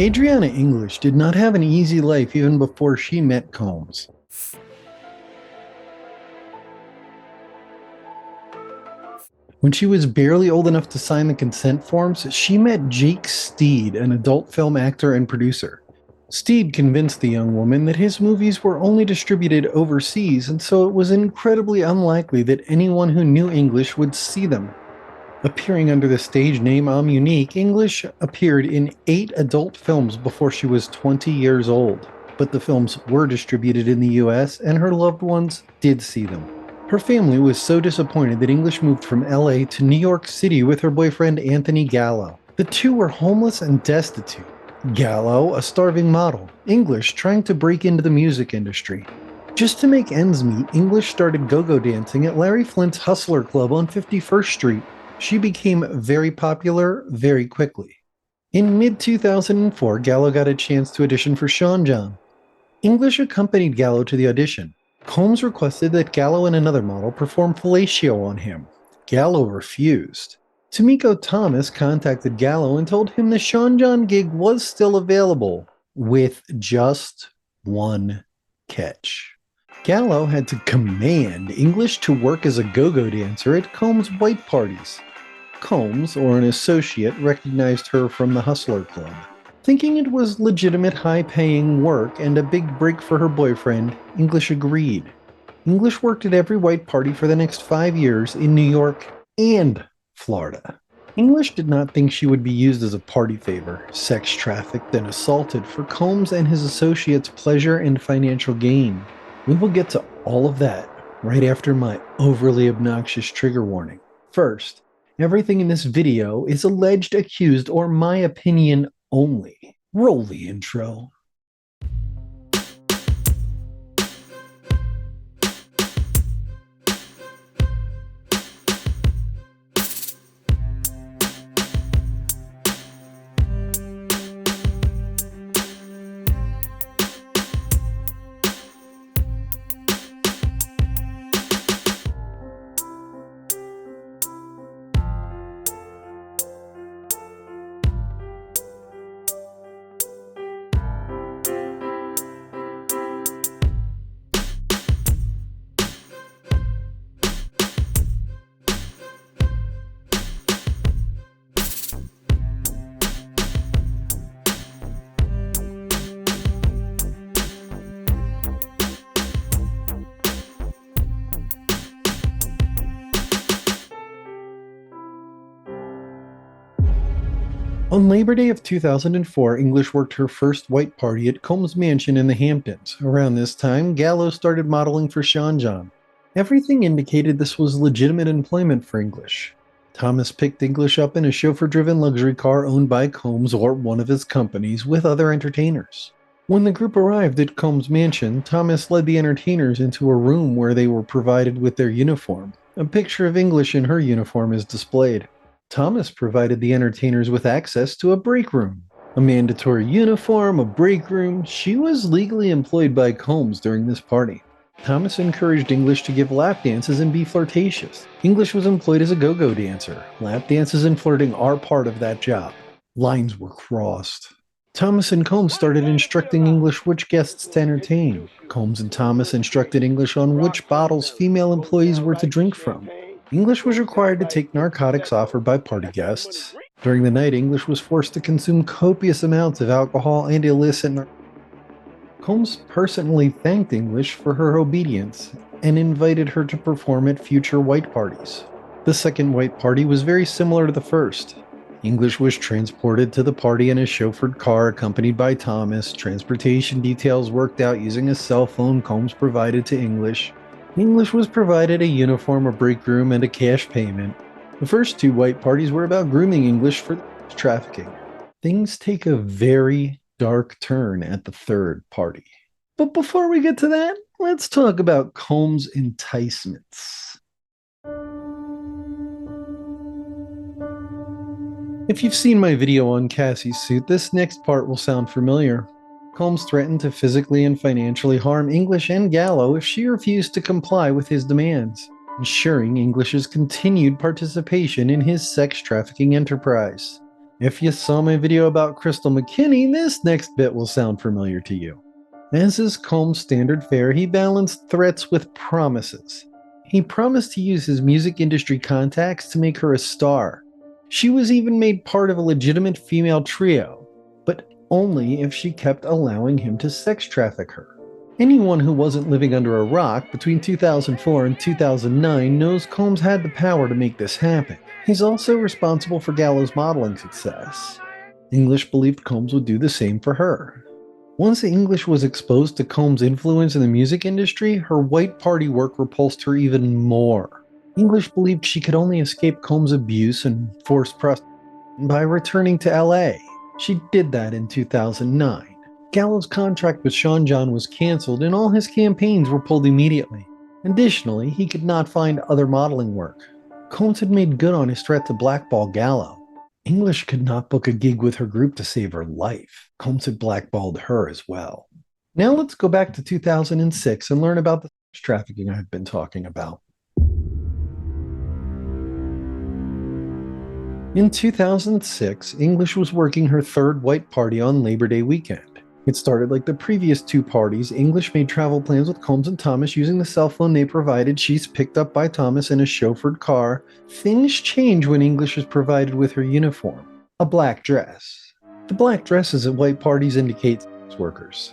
Adriana English did not have an easy life even before she met Combs. When she was barely old enough to sign the consent forms, she met Jake Steed, an adult film actor and producer. Steed convinced the young woman that his movies were only distributed overseas, and so it was incredibly unlikely that anyone who knew English would see them. Appearing under the stage name Unique, English appeared in 8 adult films before she was 20 years old, but the films were distributed in the US and her loved ones did see them. Her family was so disappointed that English moved from LA to New York City with her boyfriend Anthony Gallo. The two were homeless and destitute. Gallo, a starving model, English trying to break into the music industry. Just to make ends meet, English started go-go dancing at Larry Flint's Hustler Club on 51st Street. She became very popular very quickly. In mid-2004, Gallo got a chance to audition for Sean John. English accompanied Gallo to the audition. Combs requested that Gallo and another model perform fellatio on him. Gallo refused. Tamiko Thomas contacted Gallo and told him the Sean John gig was still available, with just one catch. Gallo had to command English to work as a go-go dancer at Combs' white parties. Combs, or an associate, recognized her from the Hustler Club. Thinking it was legitimate high-paying work and a big break for her boyfriend, English agreed. English worked at every white party for the next 5 years in New York and Florida. English did not think she would be used as a party favor, sex trafficked and assaulted for Combs and his associates' pleasure and financial gain. We will get to all of that right after my overly obnoxious trigger warning. First, everything in this video is alleged, accused, or my opinion only. Roll the intro. On Labor Day of 2004, English worked her first white party at Combs' mansion in the Hamptons. Around this time, Gallo started modeling for Sean John. Everything indicated this was legitimate employment for English. Thomas picked English up in a chauffeur-driven luxury car owned by Combs or one of his companies with other entertainers. When the group arrived at Combs' mansion, Thomas led the entertainers into a room where they were provided with their uniform. A picture of English in her uniform is displayed. Thomas provided the entertainers with access to a break room. A mandatory uniform, a break room. She was legally employed by Combs during this party. Thomas encouraged English to give lap dances and be flirtatious. English was employed as a go-go dancer. Lap dances and flirting are part of that job. Lines were crossed. Thomas and Combs started instructing English which guests to entertain. Combs and Thomas instructed English on which bottles female employees were to drink from. English was required to take narcotics offered by party guests. During the night, English was forced to consume copious amounts of alcohol and illicit narcotics. Combs personally thanked English for her obedience and invited her to perform at future white parties. The second white party was very similar to the first. English was transported to the party in a chauffeured car accompanied by Thomas. Transportation details worked out using a cell phone Combs provided to English. English was provided a uniform, a break room, and a cash payment. The first 2 white parties were about grooming English for trafficking. Things take a very dark turn at the third party. But before we get to that, let's talk about Combs' enticements. If you've seen my video on Cassie's suit, this next part will sound familiar. Combs threatened to physically and financially harm English and Gallo if she refused to comply with his demands, ensuring English's continued participation in his sex trafficking enterprise. If you saw my video about Crystal McKinney, this next bit will sound familiar to you. As is Combs' standard fare, he balanced threats with promises. He promised to use his music industry contacts to make her a star. She was even made part of a legitimate female trio, but only if she kept allowing him to sex traffic her. Anyone who wasn't living under a rock between 2004 and 2009 knows Combs had the power to make this happen. He's also responsible for Gallo's modeling success. English believed Combs would do the same for her. Once English was exposed to Combs' influence in the music industry, her white party work repulsed her even more. English believed she could only escape Combs' abuse and forced prostitution by returning to LA. She did that in 2009. Gallo's contract with Sean John was canceled and all his campaigns were pulled immediately. Additionally, he could not find other modeling work. Combs had made good on his threat to blackball Gallo. English could not book a gig with her group to save her life. Combs had blackballed her as well. Now let's go back to 2006 and learn about the sex trafficking I've been talking about. In 2006, English was working her third white party on Labor Day weekend. It started like the previous two parties. English made travel plans with Combs and Thomas using the cell phone they provided. She's picked up by Thomas in a chauffeured car. Things change when English is provided with her uniform, a black dress. The black dresses at white parties indicate sex workers.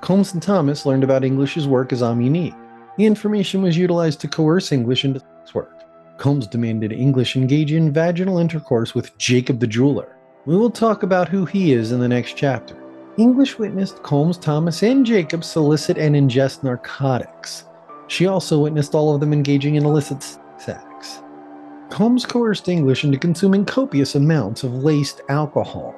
Combs and Thomas learned about English's work as Amini. The information was utilized to coerce English into sex work. Combs demanded English engage in vaginal intercourse with Jacob the jeweler. We will talk about who he is in the next chapter. English witnessed Combs, Thomas, and Jacob solicit and ingest narcotics. She also witnessed all of them engaging in illicit sex acts. Combs coerced English into consuming copious amounts of laced alcohol,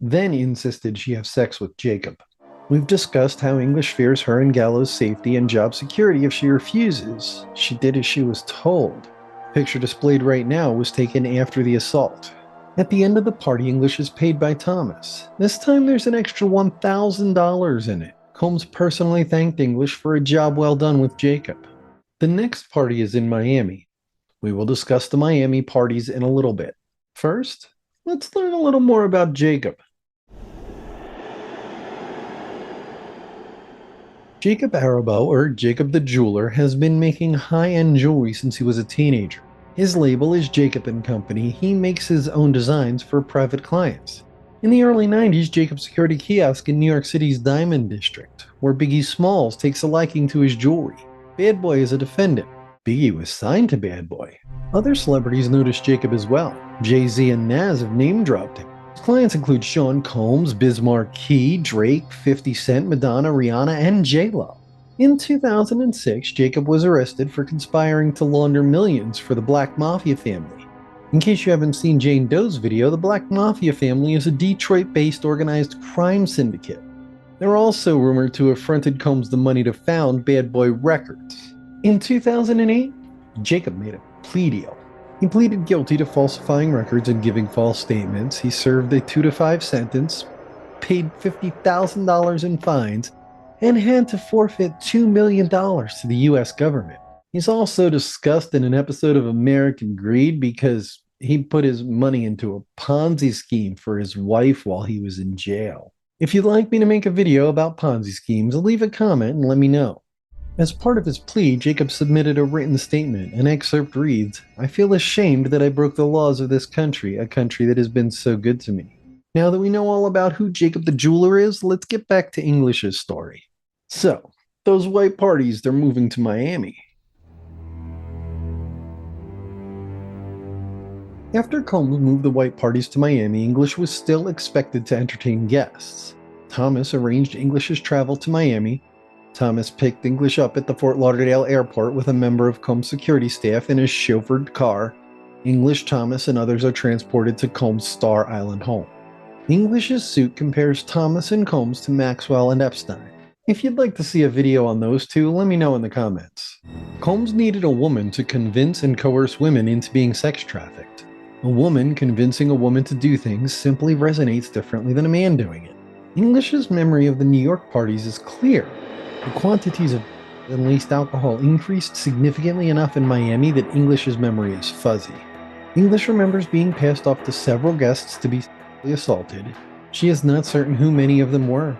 then insisted she have sex with Jacob. We've discussed how English fears her and Gallo's safety and job security if she refuses. She did as she was told. The picture displayed right now was taken after the assault. At the end of the party, English is paid by Thomas. This time there's an extra $1,000 in it. Combs personally thanked English for a job well done with Jacob. The next party is in Miami. We will discuss the Miami parties in a little bit. First, let's learn a little more about Jacob. Jacob Arabo, or Jacob the Jeweler, has been making high-end jewelry since he was a teenager. His label is Jacob & Company. He makes his own designs for private clients. In the early 90s, Jacob secured a kiosk in New York City's Diamond District, where Biggie Smalls takes a liking to his jewelry. Bad Boy is a defendant. Biggie was signed to Bad Boy. Other celebrities noticed Jacob as well. Jay-Z and Nas have name-dropped him. His clients include Sean Combs, Biz Markie, Drake, 50 Cent, Madonna, Rihanna, and J-Lo. In 2006, Jacob was arrested for conspiring to launder millions for the Black Mafia family. In case you haven't seen Jane Doe's video, the Black Mafia family is a Detroit-based organized crime syndicate. They're also rumored to have fronted Combs the money to found Bad Boy Records. In 2008, Jacob made a plea deal. He pleaded guilty to falsifying records and giving false statements. He served a 2 to 5 sentence, paid $50,000 in fines, and had to forfeit $2 million to the US government. He's also discussed in an episode of American Greed because he put his money into a Ponzi scheme for his wife while he was in jail. If you'd like me to make a video about Ponzi schemes, leave a comment and let me know. As part of his plea, Jacob submitted a written statement. An excerpt reads, "I feel ashamed that I broke the laws of this country, a country that has been so good to me." Now that we know all about who Jacob the Jeweler is, let's get back to English's story. So, those white parties, they're moving to Miami. After Combs moved the white parties to Miami, English was still expected to entertain guests. Thomas arranged English's travel to Miami. Thomas picked English up at the Fort Lauderdale airport with a member of Combs' security staff in his chauffeured car. English, Thomas, and others are transported to Combs' Star Island home. English's suit compares Thomas and Combs to Maxwell and Epstein. If you'd like to see a video on those two, let me know in the comments. Combs needed a woman to convince and coerce women into being sex trafficked. A woman convincing a woman to do things simply resonates differently than a man doing it. English's memory of the New York parties is clear. The quantities of laced alcohol increased significantly enough in Miami that English's memory is fuzzy. English remembers being passed off to several guests to be assaulted, she is not certain who many of them were.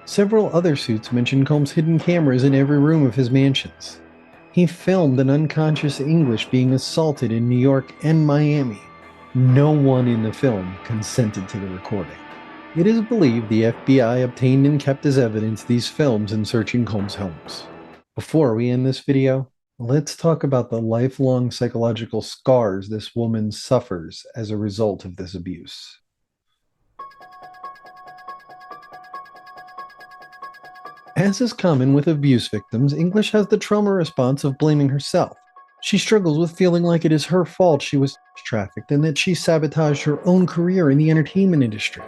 Several other suits mention Combs' hidden cameras in every room of his mansions. He filmed an unconscious English being assaulted in New York and Miami. No one in the film consented to the recording. It is believed the FBI obtained and kept as evidence these films in searching Combs' homes. Before we end this video, let's talk about the lifelong psychological scars this woman suffers as a result of this abuse. As is common with abuse victims, English has the trauma response of blaming herself. She struggles with feeling like it is her fault she was trafficked and that she sabotaged her own career in the entertainment industry.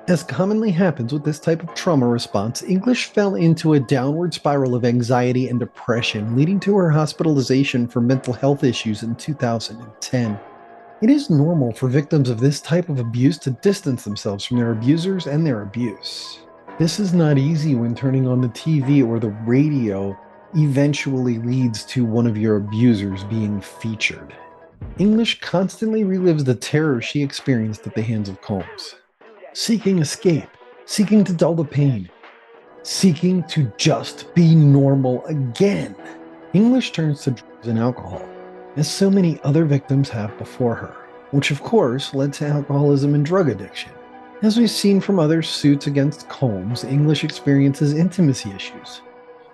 As commonly happens with this type of trauma response, English fell into a downward spiral of anxiety and depression, leading to her hospitalization for mental health issues in 2010. It is normal for victims of this type of abuse to distance themselves from their abusers and their abuse. This is not easy when turning on the TV or the radio eventually leads to one of your abusers being featured. English constantly relives the terror she experienced at the hands of Combs. Seeking escape, seeking to dull the pain, seeking to just be normal again. English turns to drugs and alcohol, as so many other victims have before her, which of course led to alcoholism and drug addiction. As we've seen from other suits against Combs, English experiences intimacy issues.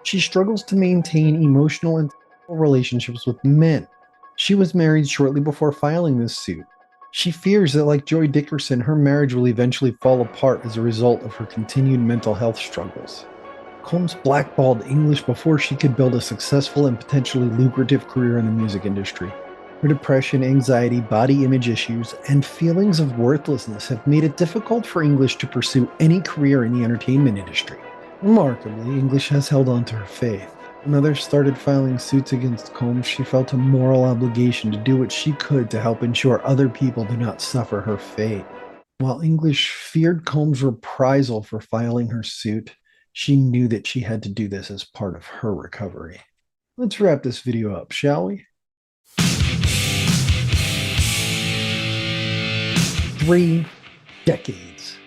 She struggles to maintain emotional and sexual relationships with men. She was married shortly before filing this suit. She fears that, like Joy Dickerson, her marriage will eventually fall apart as a result of her continued mental health struggles. Combs blackballed English before she could build a successful and potentially lucrative career in the music industry. Her depression, anxiety, body image issues, and feelings of worthlessness have made it difficult for English to pursue any career in the entertainment industry. Remarkably, English has held on to her faith. When others started filing suits against Combs, she felt a moral obligation to do what she could to help ensure other people do not suffer her fate. While English feared Combs' reprisal for filing her suit, she knew that she had to do this as part of her recovery. Let's wrap this video up, shall we? 3 decades.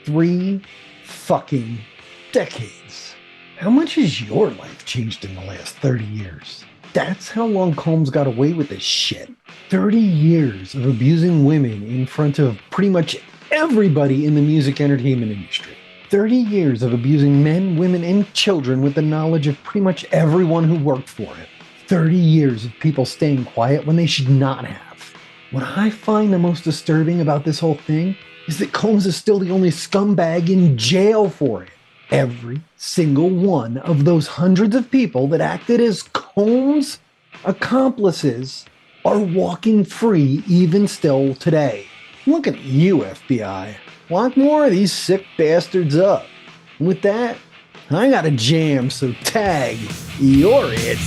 3 fucking decades. How much has your life changed in the last 30 years? That's how long Combs got away with this shit. 30 years of abusing women in front of pretty much everybody in the music entertainment industry. 30 years of abusing men, women, and children with the knowledge of pretty much everyone who worked for him. 30 years of people staying quiet when they should not have. What I find the most disturbing about this whole thing is that Combs is still the only scumbag in jail for it. Every single one of those hundreds of people that acted as Combs' accomplices are walking free even still today. Look at you, FBI. Lock more of these sick bastards up. And with that, I got a jam, so tag your it.